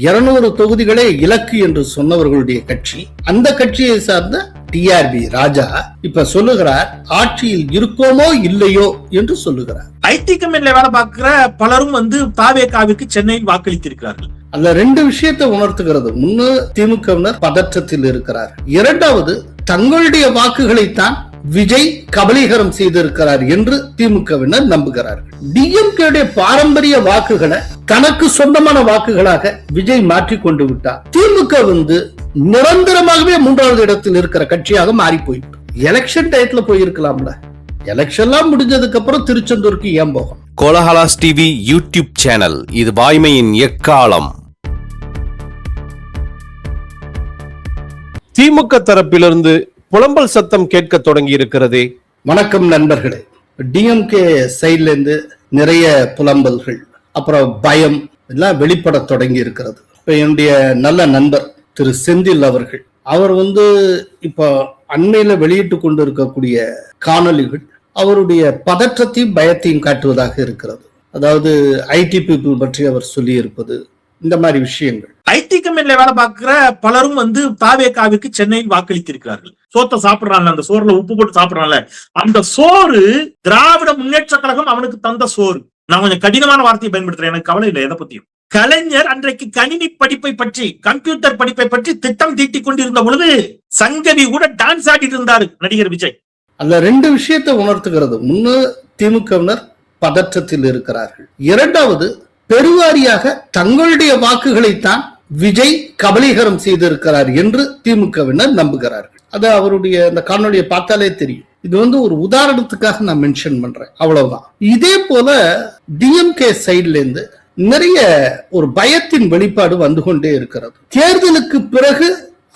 200 தொகுதிகளே இலக்கு என்று சொன்னவர்களுடைய கட்சி, அந்த கட்சியை சார்ந்த டிஆர்பி ராஜா இப்ப சொல்லுகிறார், ஆட்சியில் இருக்கோமோ இல்லையோ என்று சொல்லுகிறார். ஐடி கம்பெனில வேலை பார்க்கிற பலரும் தாவேகாவிற்கு சென்னையில் வாக்களித்திருக்கிறார்கள். அதுல ரெண்டு விஷயத்தை உணர்த்துகிறது. முன்னு திமுகவினர் பதற்றத்தில் இருக்கிறார், இரண்டாவது தங்களுடைய வாக்குகளைத்தான் விஜய் கபலீகரம் செய்திருக்கிறார் என்று திமுகவினர் நம்புகிறார்கள். டிஎம்கே பாரம்பரிய வாக்குகளை தனக்கு சொந்தமான வாக்குகளாக விஜய் மாற்றிக் கொண்டு விட்டார். திமுக நிரந்தரமாகவே 3வது இடத்தில் இருக்கிற கட்சியாக மாறி போயிட்டு. எலெக்ஷன் டயத்துல போயிருக்கலாம்ல, எலெக்ஷன்லாம் முடிஞ்சதுக்கு அப்புறம் திருச்செந்தூருக்கு ஏன் போகும்? கோலஹலாஸ் டிவி யூடியூப் சேனல், இது வாய்மையின் எக்காலம். திமுக தரப்பிலிருந்து புலம்பல் சத்தம் கேட்க தொடங்கி இருக்கிறதே. வணக்கம் நண்பர்களே. டிஎம்கே சைட்ல இருந்து நிறைய புலம்பல்கள், அப்புறம் பயம் எல்லாம் வெளிப்பட தொடங்கி இருக்கிறது. இப்ப என்னுடைய நல்ல நண்பர் திரு செந்தில் அவர்கள், அவர் இப்போ அண்மையில வெளியிட்டு கொண்டு இருக்கக்கூடிய காணொலிகள் அவருடைய பதற்றத்தையும் பயத்தையும் காட்டுவதாக இருக்கிறது. அதாவது ஐடி பீப்புள் பற்றி அவர் சொல்லி இருப்பது, இந்த மாதிரி விஷயங்கள். ஐடி கம்பெனில வேலை பார்க்கிற பலரும் தாவேகாவிற்கு சென்னையில் வாக்களித்திருக்கிறார்கள். சோத்தை சாப்பிடுறாங்க, அந்த சோறுல உப்பு போட்டு சாப்பிடுறாங்க. அந்த சோறு திராவிட முன்னேற்ற கழகம் அவனுக்கு தந்த சோறு. நான் கொஞ்சம் கடினமான வார்த்தையை பயன்படுத்துறேன், எனக்கு கவலை இல்லை எதை பத்தியும். கலைஞர் அன்றைக்கு கணினி படிப்பை பற்றி, கம்ப்யூட்டர் படிப்பை பற்றி திட்டம் தீட்டிக் கொண்டிருந்த பொழுது சங்கவி கூட டான்ஸ் ஆடிட்டு இருந்தாரு நடிகர் விஜய். அதுல ரெண்டு விஷயத்தை உணர்த்துகிறது. முன்னு திமுகவினர் பதற்றத்தில் இருக்கிறார்கள், இரண்டாவது பெருவாரியாக தங்களுடைய வாக்குகளைத்தான் விஜய் கபலீகரம் செய்திருக்கிறார் என்று திமுகவினர் நம்புகிறார்கள். அது அவருடைய அந்த காணொலியை பார்த்தாலே தெரியும். இது ஒரு உதாரணத்துக்காக நான் மென்ஷன் பண்றேன், அவ்வளவுதான். இதே போல டிஎம்கே சைட்ல இருந்து நிறைய ஒரு பயத்தின் வெளிப்பாடு வந்து கொண்டே இருக்கிறது. தேர்தலுக்கு பிறகு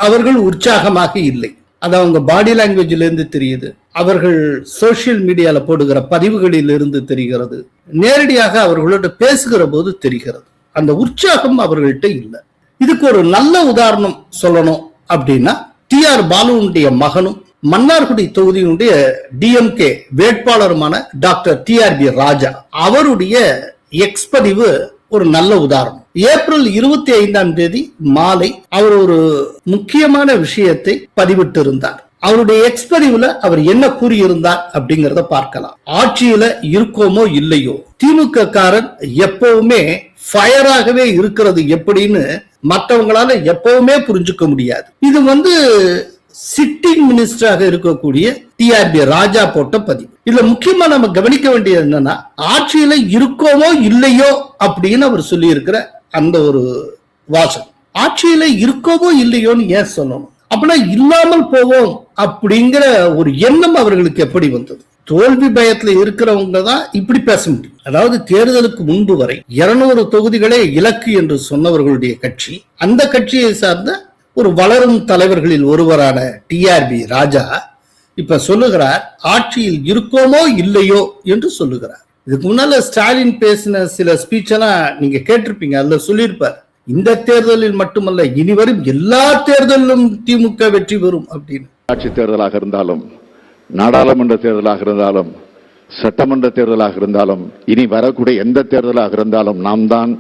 அவர்கள் உற்சாகமாக இல்லை, அது அவங்க பாடி லாங்குவேஜ்ல இருந்து தெரியுது, அவர்கள் சோசியல் மீடியால போடுகிற பதிவுகளில் இருந்து தெரிகிறது, நேரடியாக அவர்களோட பேசுகிற போது தெரிகிறது. அந்த உற்சாகம் அவர்கள்ட்ட இல்லை. இதுக்கு ஒரு நல்ல உதாரணம் சொல்லணும் அப்படின்னா, டிஆர் பாலுவுடைய மகனும் மன்னார்குடி தொகுதியினுடைய டிஎம்கே வேட்பாளருமான டாக்டர் டிஆர்பி ராஜா, அவருடைய எக்ஸ் பதிவு ஒரு நல்ல உதாரணம். ஏப்ரல் 25ஆம் தேதி மாலை அவர் ஒரு முக்கியமான விஷயத்தை பதிவிட்டு இருந்தார். அவருடைய எக்ஸ் பதிவுல அவர் என்ன கூறியிருந்தார் அப்படிங்கறத பார்க்கலாம். ஆட்சியில இருக்கோமோ இல்லையோ, திமுக காரன் எப்பவுமே ஃபயராகவே இருக்கிறது எப்படின்னு மற்றவங்களால எப்பவுமே புரிஞ்சுக்க முடியாது. இது சிட்டிங் மினிஸ்டராக இருக்கக்கூடிய டிஆர்பி ராஜா போட்ட பதிவு. இதுல முக்கியமா நம்ம கவனிக்க வேண்டியது என்னன்னா, ஆட்சியில இருக்கோமோ இல்லையோ அப்படின்னு அவர் சொல்லி இருக்கிற அந்த ஒரு வாசகம். ஆட்சியில இருக்கோமோ இல்லையோன்னு ஏன் சொல்லணும்? அப்படின்னா இல்லாமல் போவோம் அப்படிங்கிற ஒரு எண்ணம் அவர்களுக்கு எப்படி வந்தது? தோல்வி பயத்துல இருக்கிறவங்க தான் இப்படி பேச முடியும். அதாவது தேர்தலுக்கு முன்பு வரை 200 தொகுதிகளே இலக்கு என்று சொன்னவர்களுடைய கட்சி, அந்த கட்சியை சார்ந்த ஒரு வளரும் தலைவர்களில் ஒருவரான டிஆர்பி ராஜா இப்ப சொல்லுகிறார், ஆட்சியில் இருக்கோமோ இல்லையோ என்று சொல்லுகிறார். இதுக்கு முன்னால ஸ்டாலின் பேசின சில ஸ்பீச் எல்லாம் நீங்க கேட்டிருப்பீங்க. அதுல சொல்லியிருப்பார், இந்த தேர்தலில் மட்டுமல்ல இனி வரும் எல்லா தேர்தலிலும் திமுக வெற்றி பெறும் அப்படின்னு. ஆட்சி தேர்தலாக இருந்தாலும், நாடாளுமன்ற தேர்தலாக இருந்தாலும், சட்டமன்ற தேர்தலாக இருந்தாலும், இனி வரக்கூடிய எந்த தேர்தலாக இருந்தாலும் நாம் தான்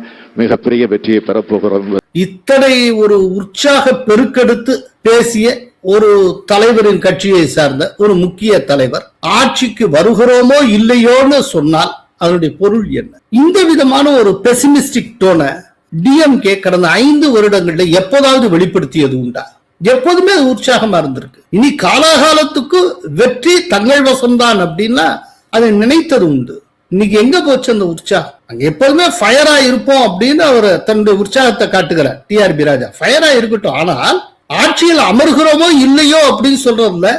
மிகப்பெரிய வெற்றியை பெறப்போகிறோம். இத்தனை ஒரு உற்சாக பெருக்கெடுத்து பேசிய ஒரு தலைவரின் கட்சியை சார்ந்த ஒரு முக்கிய தலைவர் ஆட்சிக்கு வருகிறோமோ இல்லையோன்னு சொன்னால் அதனுடைய பொருள் என்ன? இந்த விதமான ஒரு பெசிமிஸ்டிக் டோனை டிஎம்கே கடந்த 5 வருடங்கள்ல எப்போதாவது வெளிப்படுத்தியது உண்டா? எப்போதுமே அது உற்சாகமா இருந்திருக்கு. இனி காலாகாலத்துக்கு வெற்றி தங்கள் வசம்தான் அப்படின்னா அதை நினைத்தது உண்டு. இன்னைக்கு எங்க போச்சு அந்த உற்சாகம்? அங்க எப்போதுமே ஃபயரா இருப்போம் அப்படின்னு அவர் தன்னுடைய உற்சாகத்தை காட்டுகிறார் டிஆர்பி ராஜா. ஃபயரா இருக்கட்டும், ஆனால் ஆட்சியில் அமர்கிறோமோ இல்லையோ அப்படின்னு சொல்றதுல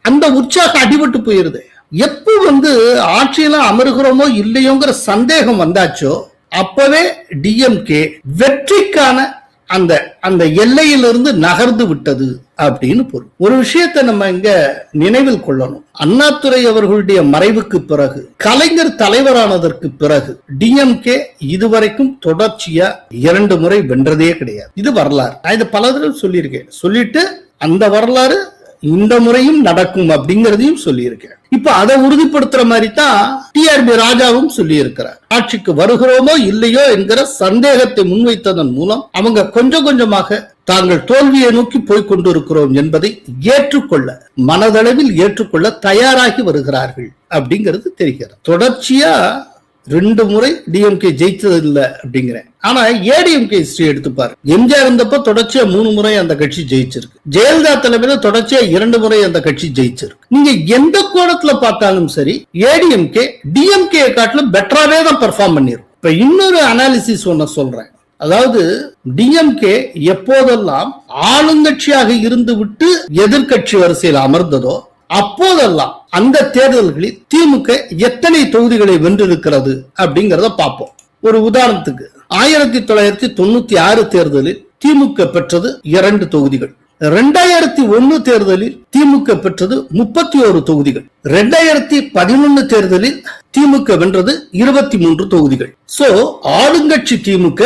அந்த உற்சாகம் அடிபட்டு போயிருது. எப்ப ஆட்சியில அமர்கிறோமோ இல்லையோங்கிற சந்தேகம் வந்தாச்சோ அப்பவே டிஎம்கே வெற்றிக்கான அந்த அந்த எல்லையிலிருந்து நகர்ந்து விட்டது அப்படின்னு பொருள். ஒரு விஷயத்தை நம்ம இங்க நினைவில் கொள்ளணும். அண்ணாதுரை அவர்களுடைய மறைவுக்கு பிறகு, கலைஞர் தலைவரானதற்கு பிறகு டிஎம்கே இதுவரைக்கும் தொடர்ச்சியா 2 முறை வென்றதே கிடையாது. இது வரலாறு. நான் இது பல தடவை சொல்லியிருக்கேன். சொல்லிட்டு அந்த வரலாறு இந்த முறையும் நடக்கும் அப்படிங்கறதையும் சொல்லியிருக்கேன். இப்ப அதை உறுதிப்படுத்துற மாதிரி தான் டிஆர்பி ராஜாவும் சொல்லி இருக்கிறார். ஆட்சிக்கு வருகிறோமோ இல்லையோ என்கிற சந்தேகத்தை முன்வைத்ததன் மூலம் அவங்க கொஞ்சம் கொஞ்சமாக தாங்கள் தோல்வியை நோக்கி போய் கொண்டிருக்கிறோம் என்பதை ஏற்றுக்கொள்ள, மனதளவில் ஏற்றுக்கொள்ள தயாராகி வருகிறார்கள் அப்படிங்கிறது தெரிகிறது. தொடர்ச்சியா 2 முறை டிஎம்கே ஜெயிச்சது இல்ல அப்படிங்கிறேன். ஆனா ஏடிஎம்கே ஹிஸ்டரி எடுத்துப்பாரு. எம்ஜிஆர் இருந்தப்ப தொடர்ச்சியா 3 முறை அந்த கட்சி ஜெயிச்சிருக்கு. ஜெயலலிதா தலைமையில தொடர்ச்சியா 2 முறை அந்த கட்சி ஜெயிச்சிருக்கு. நீங்க எந்த கோணத்துல பார்த்தாலும் சரி, ஏடிஎம்கே டிஎம்கே காட்டிலும் பெட்டராவே தான் பெர்ஃபார்ம் பண்ணிரும். இப்ப இன்னொரு அனாலிசிஸ் ஒண்ணு சொல்றேன். அதாவது டிஎம்கே எப்போதெல்லாம் ஆளுங்கட்சியாக இருந்து விட்டு எதிர்கட்சி வரிசையில் அமர்ந்ததோ அப்போதெல்லாம் அந்த தேர்தல்களில் திமுக எத்தனை தொகுதிகளை வென்றிருக்கிறது அப்படிங்கறத பார்ப்போம். ஒரு உதாரணத்துக்கு 1996 தேர்தலில் திமுக பெற்றது 2 தொகுதிகள். 2001 தேர்தலில் திமுக பெற்றது 31 தொகுதிகள். 2011 தேர்தலில் திமுக வென்றது 23 தொகுதிகள். சோ ஆளுங்கட்சி திமுக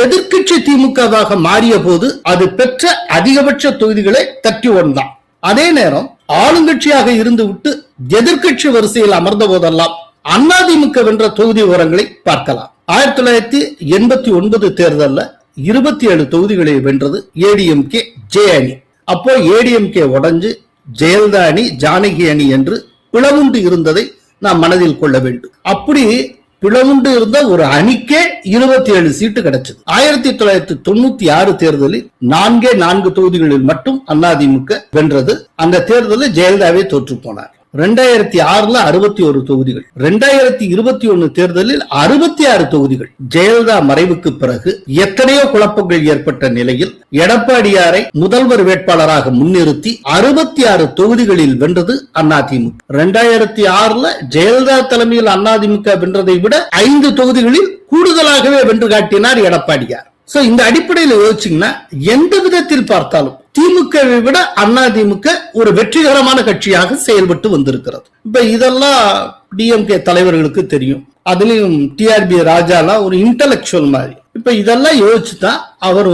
எதிர்கட்சி திமுகவாக மாறிய போது அது பெற்ற அதிகபட்ச தொகுதிகளை 31 தான். அதே நேரம் ஆளுங்கட்சியாக இருந்து விட்டு எதிர்கட்சி வரிசையில் அமர்ந்த போதெல்லாம் அதிமுக வென்ற தொகுதி விவரங்களை பார்க்கலாம். 1989 தேர்தலில் 27 தொகுதிகளை வென்றது ஏடிஎம்கே ஜே அணி. அப்போ ஏடிஎம்கே உடைஞ்சு ஜெயலலிதா அணி, ஜானகி அணி என்று பிளவுண்டு இருந்ததை நாம் மனதில் கொள்ள வேண்டும். அப்படி பிளவுண்டு இருந்த ஒரு அணிக்கே 27 சீட்டு கிடைச்சது. 1996 தேர்தலில் 4 தொகுதிகளில் மட்டும் அதிமுக வென்றது. அந்த தேர்தலில் ஜெயலலிதாவே தோற்று போனார். 2006 61 தொகுதிகள். 2021 தேர்தலில் 66 தொகுதிகள். ஜெயலலிதா மறைவுக்கு பிறகு எத்தனையோ குழப்பங்கள் ஏற்பட்ட நிலையில் எடப்பாடியாரை முதல்வர் வேட்பாளராக முன்னிறுத்தி 66 தொகுதிகளில் வென்றது அதிமுக. 2006 ஜெயலலிதா தலைமையில் அதிமுக வென்றதை விட 5 தொகுதிகளில் கூடுதலாகவே வென்று காட்டினார் எடப்பாடியார். சோ இந்த அடிப்படையில் யோசிச்சீங்கன்னா எந்த விதத்தில் பார்த்தாலும் திமுகவை விட அதிமுக ஒரு வெற்றிகரமான கட்சியாக செயல்பட்டு வந்திருக்கிறது. இப்ப இதெல்லாம் டிஎம்கே தலைவர்களுக்கு தெரியும். அதுலயும் டிஆர்பி ராஜாலாம் ஒரு இன்டலெக்சுவல் மாதிரி. இப்ப இதெல்லாம் யோசிச்சுதான் அவர்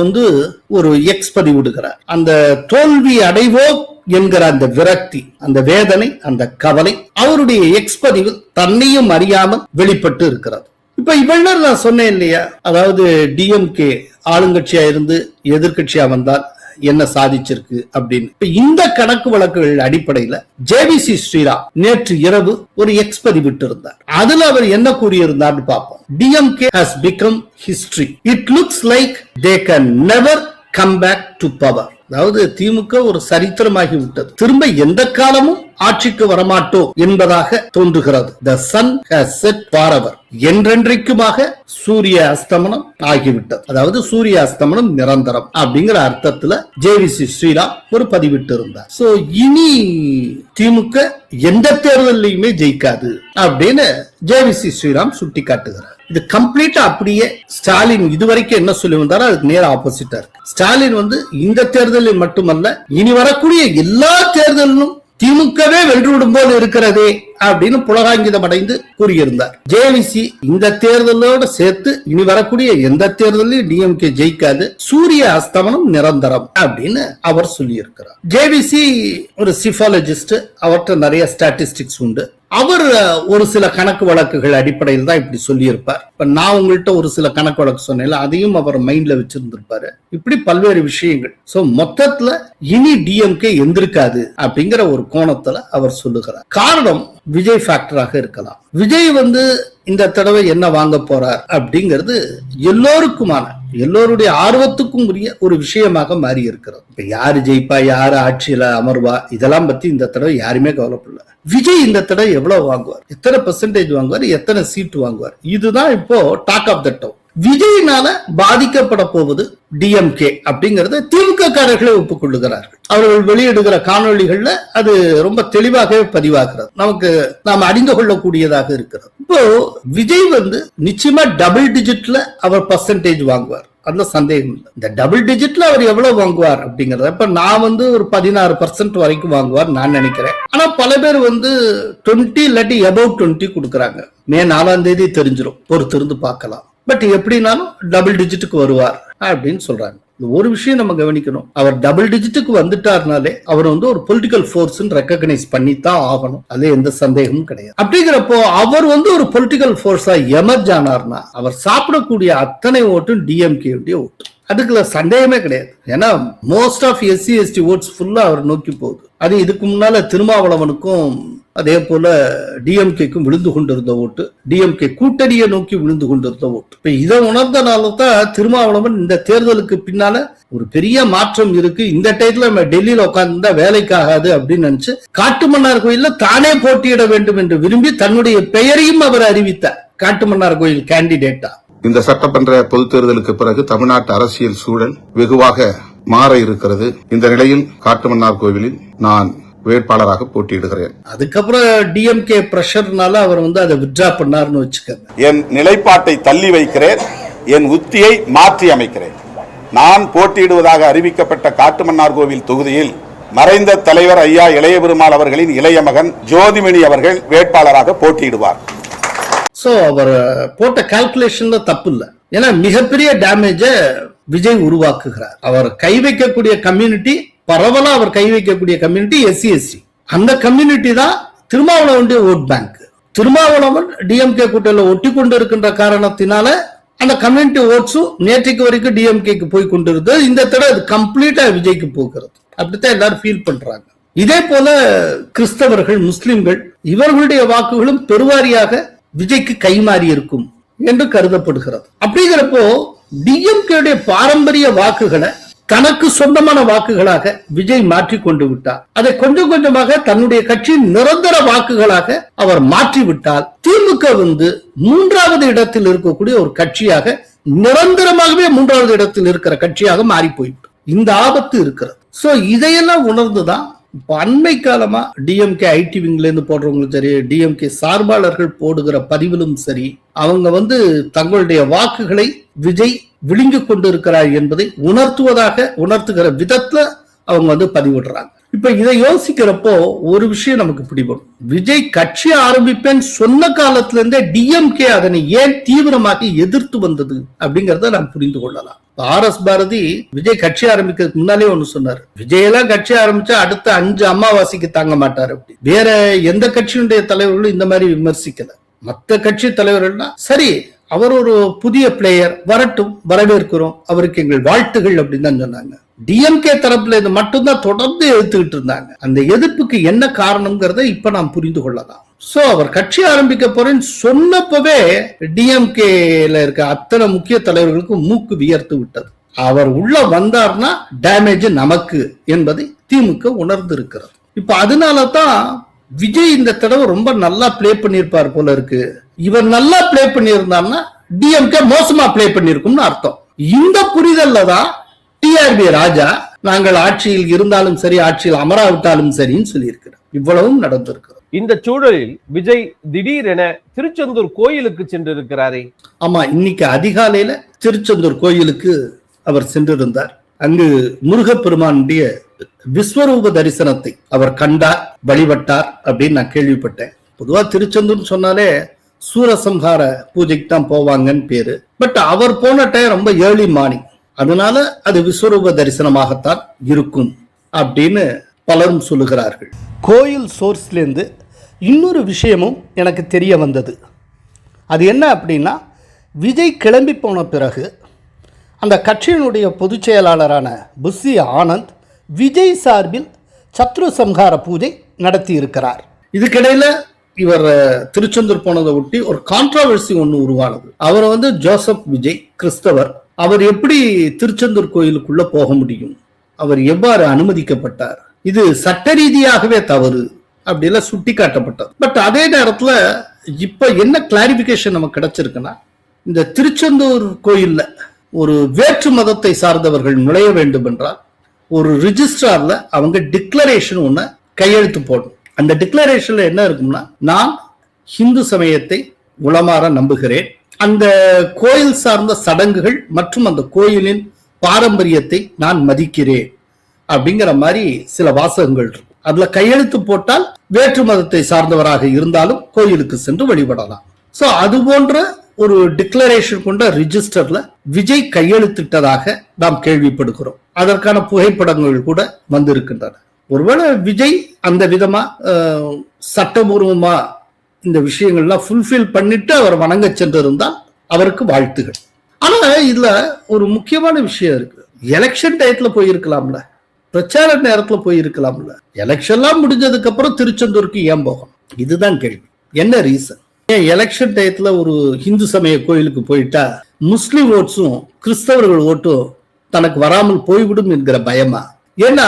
ஒரு எக்ஸ் பதிவிடுகிறார். அந்த தோல்வி அடைவோம் என்கிற அந்த விரக்தி, அந்த வேதனை, அந்த கவலை அவருடைய எக்ஸ் பதிவில் தன்னையும் அறியாமல் வெளிப்பட்டு இருக்கிறது. இப்ப இவ்வளவு நான் சொன்னேன் இல்லையா, அதாவது டிஎம்கே ஆளுங்கட்சியா இருந்து எதிர்கட்சியா வந்தால் என்ன சாதிச்சிருக்கு அப்படின்னு. இப்ப இந்த கணக்கு வழக்குகள் அடிப்படையில ஜேவிசி ஸ்ரீராம் நேற்று இரவு ஒரு எக்ஸ் பதிவிட்டு இருந்தார். அதுல அவர் என்ன கூறியிருந்தார்னு பார்ப்போம். DMK has become history. It looks like they can never come back to power. அதாவது திமுக ஒரு சரித்திரமாகி விட்டது, திரும்ப எந்த காலமும் ஆட்சிக்கு வரமாட்டோம் என்பதாக தோன்றுகிறது. The sun has set forever. என்றென்றைக்குமாக சூரிய அஸ்தமனம் ஆகிவிட்டது. அதாவது சூரிய அஸ்தமனம் நிரந்தரம் அப்படிங்கிற அர்த்தத்துல ஜேவிசி ஸ்ரீராம் ஒரு பதிவிட்டு இருந்தார். சோ இனி திமுக எந்த தேர்தலையுமே ஜெயிக்காது அப்படின்னு ஜேவிசி ஸ்ரீராம் சுட்டி காட்டுகிறார். இது கம்ப்ளீட்டா அப்படியே ஸ்டாலின் இதுவரைக்கும் என்ன சொல்லி வந்தாரோ அதுக்கு நேர ஆப்போசிட்டா இருக்கு. ஸ்டாலின் இந்த தேர்தலில் மட்டுமல்ல, இனி வரக்கூடிய எல்லா தேர்தலிலும் திமுகவே வென்றுவிடும் போல் இருக்கிறதே அப்படின்னு புலகாங்கிதம் அடைந்து கூறியிருந்தார். ஜேவிசி இந்த தேர்தலோடு சேர்த்து இனி வரக்கூடிய எந்த தேர்தலையும் டிஎம்கே ஜெயிக்காது, சூரிய அஸ்தமனம் நிரந்தரம் அப்படின்னு அவர் சொல்லி இருக்கிறார். ஜேவிசி ஒரு சிபாலஜிஸ்ட், அவர்கிட்ட நிறைய ஸ்டாட்டிஸ்டிக்ஸ் உண்டு. அவர் ஒரு சில கணக்கு வழக்குகள் அடிப்படையில் தான் இப்படி சொல்லி இருப்பார். இப்ப நான் உங்கள்கிட்ட ஒரு சில கணக்கு வழக்கு சொன்னேன், அதையும் அவர் மைண்ட்ல வச்சிருந்திருப்பாரு. இப்படி பல்வேறு விஷயங்கள். சோ மொத்தத்துல இனி டிஎம்கே எந்திருக்காது அப்படிங்கிற ஒரு கோணத்துல அவர் சொல்லுகிறார். காரணம் விஜய் ஃபேக்டராக இருக்கலாம். விஜய் இந்த தடவை என்ன வாங்க போறார் அப்படிங்கிறது எல்லோருடைய ஆர்வத்துக்கும் உரிய ஒரு விஷயமாக மாறி இருக்கிறது. இப்ப யாரு ஜெயிப்பா, யாரு ஆட்சியில அமர்வா, இதெல்லாம் பத்தி இந்த தடவை யாருமே கவலைப்படல. விஜய் இந்த தடவை எவ்வளவு வாங்குவார், எத்தனை பெர்சன்டேஜ் வாங்குவார், எத்தனை சீட் வாங்குவார், இதுதான் இப்போ டாக் ஆஃப் த டவுன். விஜயினால பாதிக்கப்பட போவது டிஎம்கே அப்படிங்கறத திமுக காரர்களே ஒப்புக்கொள்ளுகிறார்கள். அவர்கள் வெளியிடுகிற காணொளிகள்ல அது ரொம்ப தெளிவாகவே பதிவாகிறது, நாம் அறிந்து கொள்ளக்கூடியதாக இருக்கிறது. இப்போ விஜய் நிச்சயமா டபுள் டிஜிட்ல அவர் பெர்சன்டேஜ் வாங்குவார், அதுல சந்தேகம் இல்லை. இந்த டபுள் டிஜிட்ல அவர் எவ்வளவு வாங்குவார் அப்படிங்கறத இப்ப நான் ஒரு 16% வரைக்கும் வாங்குவார் நான் நினைக்கிறேன். ஆனா பல பேர் 20 இல்லாட்டி above 20 கொடுக்கறாங்க. மே 4ஆம் தேதி தெரிஞ்சிடும், பொறுத்திருந்து பார்க்கலாம். பட் எப்படினாலும் டபுள் டிஜிட்டுக்கு வருவார் அப்படின்னு சொல்றாங்க. இந்த ஒரு விஷயம் நம்ம கவனிக்கணும், அவர் டபுள் டிஜிட்டுக்கு வந்துட்டாருனாலே அவர் வந்து ஒரு பொலிட்டிக்கல் ஃபோர்ஸ் ரெக்கக்னைஸ் பண்ணித்தான் ஆகணும், அது எந்த சந்தேகமும் கிடையாது. அப்படிங்கிறப்போ அவர் வந்து ஒரு பொலிட்டிக்கல் ஃபோர்ஸா எமர்ஜ் ஆனார்னா அவர் சாப்பிடக்கூடிய அத்தனை ஓட்டும் டிஎம்கே ஓட்டு, அதுக்குள்ள சந்தேகமே கிடையாது. ஏன்னா most of SC ST votes ஃபுல்லா அவர் நோக்கி போகுது. அது இதுக்கு முன்னால திருமாவளவனுக்கும் அதே போல டிஎம்கேக்கும் விழுந்து கொண்டிருந்த ஓட்டு, டிஎம்கே கூட்டணியை நோக்கி விழுந்து கொண்டிருந்த ஓட்டு. இப்ப இதை உணர்ந்தனால தான் திருமாவளவன் இந்த தேர்தலுக்கு பின்னால ஒரு பெரிய மாற்றம் இருக்கு, இந்த டைத்துல நம்ம டெல்லியில உட்கார்ந்தா வேலைக்கு ஆகாது அப்படின்னு நினைச்சு காட்டுமன்னார் கோயில்ல தானே போட்டியிட வேண்டும் என்று விரும்பி தன்னுடைய பெயரையும் அவர் அறிவித்தார், காட்டுமன்னார் கோயில் கேண்டிடேட்டா. இந்த சட்டமன்ற பொதுத் தேர்தலுக்கு பிறகு தமிழ்நாட்டு அரசியல் சூழல் வெகுவாக மாற இருக்கிறது. இந்த நிலையில் காட்டுமன்னார் கோவிலில் நான் வேட்பாளராக போட்டியிடுகிறேன். அதுக்கப்புறம் டிஎம்கே பிரஷர்னால அவர் வந்து அதை வித்ட்ரா பண்ணார்னு வச்சுக்கோங்க. என் நிலைப்பாட்டை தள்ளி வைக்கிறேன், என் உத்தியை மாற்றி அமைக்கிறேன். நான் போட்டியிடுவதாக அறிவிக்கப்பட்ட காட்டுமன்னார் கோவில் தொகுதியில் மறைந்த தலைவர் ஐயா இளைய பெருமாள் அவர்களின் இளைய மகன் ஜோதிமணி அவர்கள் வேட்பாளராக போட்டியிடுவார். சோ அவர் போட்ட கால்குலேஷன்ல தப்பு இல்லை. ஏன்னா மிகப்பெரிய டேமேஜ விஜய் உருவாக்குகிறார். அவர் கை வைக்கக்கூடிய கம்யூனிட்டி, பரவலா அவர் கை வைக்கக்கூடிய கம்யூனிட்டி எஸ்சி எஸ்டி. அந்த கம்யூனிட்டி தான் திருமாவளவனுடைய ஓட் பேங்க். திருமாவளவன் டிஎம்கே கூட்டணியில ஒட்டி கொண்டு இருக்கின்ற காரணத்தினால அந்த கம்யூனிட்டி ஓட்ஸும் நேற்றைக்கு வரைக்கும் டிஎம்கேக்கு போய் கொண்டிருந்தது. இந்த தடவை அது கம்ப்ளீட்டா விஜய்க்கு போகிறது. அப்படித்தான் எல்லாரும் ஃபீல் பண்றாங்க. இதே போல கிறிஸ்தவர்கள், முஸ்லிம்கள் இவர்களுடைய வாக்குகளும் பெருவாரியாக விஜய்க்கு கைமாறி இருக்கும் என்று கருதப்படுகிறது. அப்படிங்கிறப்போ டிஎம்கே பாரம்பரிய வாக்குகளை தனக்கு சொந்தமான வாக்குகளாக விஜய் மாற்றி கொண்டு விட்டார். அதை கொஞ்சம் கொஞ்சமாக தன்னுடைய கட்சியின் நிரந்தர வாக்குகளாக அவர் மாற்றிவிட்டால் திமுக வந்து 3வது இடத்தில் இருக்கக்கூடிய ஒரு கட்சியாக, நிரந்தரமாகவே 3வது இடத்தில் இருக்கிற கட்சியாக மாறி போய்விடும். இந்த ஆபத்து இருக்கிறது. சோ இதையெல்லாம் உணர்ந்துதான் இப்ப அண்மை காலமா டிஎம்கே ஐடி விங்ல இருந்து போடுறவங்களும் சரி, டிஎம்கே சார்பாளர்கள் போடுகிற பதிவிலும் சரி, அவங்க வந்து தங்களுடைய வாக்குகளை விஜய் விழுங்கி கொண்டிருக்கிறார் என்பதை உணர்த்துகிற விதத்துல அவங்க வந்து பதிவிடுறாங்க. இப்ப இதை யோசிக்கிறப்போ ஒரு விஷயம் நமக்கு பிடிபடும். விஜய் கட்சி ஆரம்பிப்பேன் சொன்ன காலத்துல இருந்தே டிஎம்கே அதனை ஏன் தீவிரமாக எதிர்த்து வந்தது அப்படிங்கறத நாம் புரிந்து கொள்ளலாம். ஆர்.எஸ். பாரதி விஜய் கட்சி ஆரம்பிக்கிறதுக்கு முன்னாலே ஒண்ணு சொன்னார், விஜயெல்லாம் கட்சி ஆரம்பிச்சா அடுத்த 5 அமாவாசைக்கு தாங்க மாட்டாரு. அப்படி வேற எந்த கட்சியுடைய தலைவர்களும் இந்த மாதிரி விமர்சிக்கல. மற்ற கட்சி தலைவர்கள்னா சரி, அவர் ஒரு புதிய பிளேயர், வரட்டும், வரவேற்கிறோம், அவருக்கு எங்கள் வாழ்த்துகள் அப்படின்னு தான் சொன்னாங்க. டிஎம்கே தரப்புல இது மட்டும்தான் தொடர்ந்து எதிர்த்துக்கிட்டு இருந்தாங்க. அந்த எதிர்ப்புக்கு என்ன காரணம்ங்கிறத இப்ப நாம் புரிந்து கொள்ளலாம். சோ அவர் கட்சி ஆரம்பிக்க போறேன்னு சொன்னப்பவே டிஎம்கேல இருக்க அத்தனை முக்கிய தலைவர்களுக்கு மூக்கு வியர்த்து விட்டது. அவர் உள்ள வந்தார்னா டேமேஜ் நமக்கு என்பதை திமுக உணர்ந்து இருக்கிறது. இப்ப அதனாலதான் விஜய் இந்த தடவை ரொம்ப நல்லா பிளே பண்ணிருப்பார் போல இருக்கு. இவர் நல்லா பிளே பண்ணியிருந்தார்னா டிஎம்கே மோசமா பிளே பண்ணிருக்கும்னு அர்த்தம். இந்த புரிதல்ல தான் டிஆர்பி ராஜா நாங்கள் ஆட்சியில் இருந்தாலும் சரி, ஆட்சியில் அமராவிட்டாலும் சரின்னு சொல்லியிருக்கிறார். இவ்வளவும் நடந்திருக்கிறது. இந்த சூழலில் விஜய் திடீரென திருச்செந்தூர் கோயிலுக்கு சென்றிருக்கிறாரே. ஆமா, இன்னைக்கு அதிகாலையில திருச்செந்தூர் கோயிலுக்கு அவர் சென்றிருந்தார். அங்கு முருகப்பெருமானுடைய விஸ்வரூப தரிசனத்தை அவர் கண்டார், வழிபட்டார் அப்படின்னு நான் கேள்விப்பட்டேன். பொதுவா திருச்செந்தூர் சொன்னாலே சூரசம்ஹார பூஜைக்கு தான் போவாங்கன்னு பேரு. பட் அவர் போன டைம் ரொம்ப ஏர்லி மார்னிங், அதனால அது விஸ்வரூப தரிசனமாகத்தான் இருக்கும் அப்படின்னு பலரும் சொல்லுகிறார்கள். கோயில் சோர்ஸ்ல இருந்து இன்னொரு விஷயமும் எனக்கு தெரிய வந்தது. அது என்ன அப்படின்னா, விஜய் கிளம்பி போன பிறகு அந்த கட்சியினுடைய பொதுச் செயலாளரான புஸ்ஸி ஆனந்த் விஜய் சார்பில் சத்ரு சம்ஹார பூஜை நடத்தி இருக்கிறார். இதுக்கிடையில இவர் திருச்செந்தூர் போனதை ஒட்டி ஒரு கான்ட்ராவர்சி ஒன்று உருவானது. அவர் வந்து ஜோசப் விஜய் கிறிஸ்தவர், அவர் எப்படி திருச்செந்தூர் கோயிலுக்குள்ள போக முடியும், அவர் எவ்வாறு அனுமதிக்கப்பட்டார், இது சட்ட ரீதியாகவே தவறு அப்படிலாம் சுட்டி காட்டப்பட்டது. பட் அதே நேரத்துல இப்ப என்ன கிளாரிபிகேஷன் நமக்கு கிடைச்சிருக்குன்னா, இந்த திருச்செந்தூர் கோயில்ல ஒரு வேற்று மதத்தை சார்ந்தவர்கள் நுழைய வேண்டும் என்றால் ஒரு ரிஜிஸ்ட்ரார்ல அவங்க டிக்ளரேஷன் ஒண்ணு கையெழுத்து போடணும். அந்த டிக்ளரேஷன்ல என்ன இருக்கும்னா, நான் ஹிந்து சமயத்தை உளமாற நம்புகிறேன், அந்த கோயில் சார்ந்த சடங்குகள் மற்றும் அந்த கோயிலின் பாரம்பரியத்தை நான் மதிக்கிறேன் அப்படிங்கிற மாதிரி சில வாசகங்கள் இருக்கும். அதுல கையெழுத்து போட்டால் வேற்று மதத்தை சார்ந்தவராக இருந்தாலும் கோயிலுக்கு சென்று வழிபடலாம். சோ அது போன்ற ஒரு டிக்ளரேஷன் கொண்ட ரிஜிஸ்டர்ல விஜய் கையெழுத்திட்டதாக நாம் கேள்விப்படுகிறோம். அதற்கான புகைப்படங்கள் கூட வந்திருக்கின்றன. ஒருவேளை விஜய் அந்த விதமா சட்டபூர்வமா இந்த விஷயங்கள்லாம் ஃபுல்ஃபில் பண்ணிட்டு அவர் வணங்க சென்றிருந்தால் அவருக்கு வாழ்த்துகள். ஆனா இதுல ஒரு முக்கியமான விஷயம் இருக்கு. எலெக்ஷன் டயத்துல போயிருக்கலாம்ல, பிரச்சார நேரத்துல போயிருக்கலாம்ல. எலெக்ஷன்லாம் முடிஞ்சதுக்கு அப்புறம் திருச்செந்தூருக்கு ஏன் போகணும்? இதுதான் கேள்வி. என்ன ரீசன்? ஏன் எலெக்ஷன் டயத்துல ஒரு இந்து சமய கோயிலுக்கு போயிட்டா முஸ்லிம் ஓட்ஸும் கிறிஸ்தவர்கள் ஓட்டும் தனக்கு வராமல் போய்விடும் என்கிற பயமா? ஏன்னா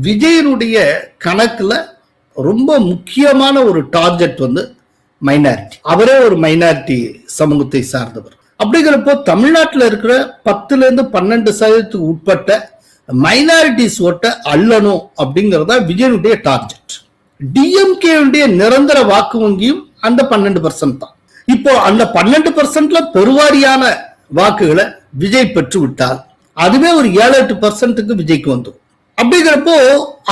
விஜயனுடைய கணக்குல ரொம்ப முக்கியமான ஒரு டார்கெட் வந்து மைனாரிட்டி. அவரே ஒரு மைனாரிட்டி சமூகத்தை சார்ந்தவர். அப்படிங்கிறப்போ தமிழ்நாட்டில் இருக்கிற 10-12% உட்பட்ட மைனாரிட்டிஸ் ஓட்ட அள்ளணும் அப்படிங்கறதா விஜயனுடைய டார்கெட். டிஎம்கே நிரந்தர வாக்கு வங்கியும் அந்த 12% தான். இப்போ அந்த 12%ல பெருவாரியான வாக்குகளை விஜய் பெற்று விட்டால் அதுவே ஒரு 7-8%க்கு விஜய்க்கு வந்துடும். அப்படிங்கிறப்போ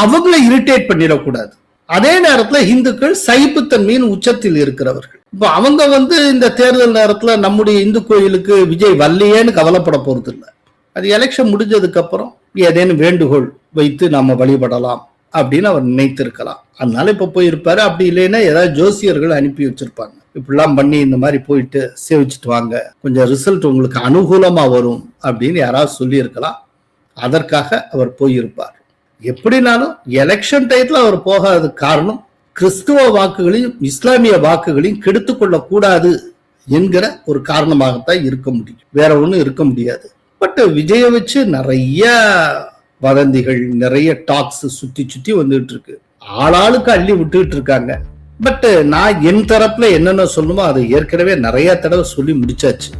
அவங்களை இரிட்டேட் பண்ணிடக்கூடாது. அதே நேரத்துல இந்துக்கள் சகிப்புத்தன்மையின் உச்சத்தில் இருக்கிறவர்கள். இப்போ அவங்க வந்து இந்த தேர்தல் நேரத்துல நம்முடைய இந்து கோயிலுக்கு விஜய் வரலையேன்னு கவலைப்பட போறது இல்லை. அது எலெக்ஷன் முடிஞ்சதுக்கு அப்புறம் ஏதேனும் வேண்டுகோள் வைத்து நாம வழிபடலாம் அப்படின்னு அவர் நினைத்திருக்கலாம். அதனால இப்ப போயிருப்பாரு. அப்படி இல்லைன்னா ஏதாவது ஜோசியர்கள் அனுப்பி வச்சிருப்பாங்க, இப்படிலாம் பண்ணி இந்த மாதிரி போயிட்டு சேவிச்சுட்டு வாங்க, கொஞ்சம் ரிசல்ட் உங்களுக்கு அனுகூலமா வரும் அப்படின்னு யாராவது சொல்லி இருக்கலாம். அதற்காக அவர் போயிருப்பார். எப்படினாலும் எலெக்ஷன் டயத்துல அவர் போகாத காரணம் கிறிஸ்துவ வாக்குகளையும் இஸ்லாமிய வாக்குகளையும் கெடுத்துக் கொள்ள கூடாது என்கிற ஒரு காரணமாகத்தான் இருக்க முடியும், வேற ஒண்ணும் இருக்க முடியாது. பட் விஜய வச்சு நிறைய வதந்திகள், நிறைய டாக்ஸ் சுத்தி சுத்தி வந்துட்டு இருக்கு. ஆளாளுக்கு அள்ளி விட்டுட்டு இருக்காங்க. பட் நான் என் தரப்புல என்னென்ன சொல்லணுமோ அதை ஏற்கனவே நிறைய தடவை சொல்லி முடிச்சாச்சு.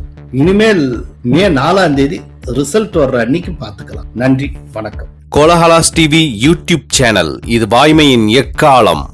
இனிமேல் மே 4ஆம் தேதி ரிசல்ட் வர்ற அன்னைக்கு பாத்துக்கலாம். நன்றி, வணக்கம். கோலஹலாஸ் டிவி யூடியூப் சேனல், இது வாய்மையின் எக்காலம்.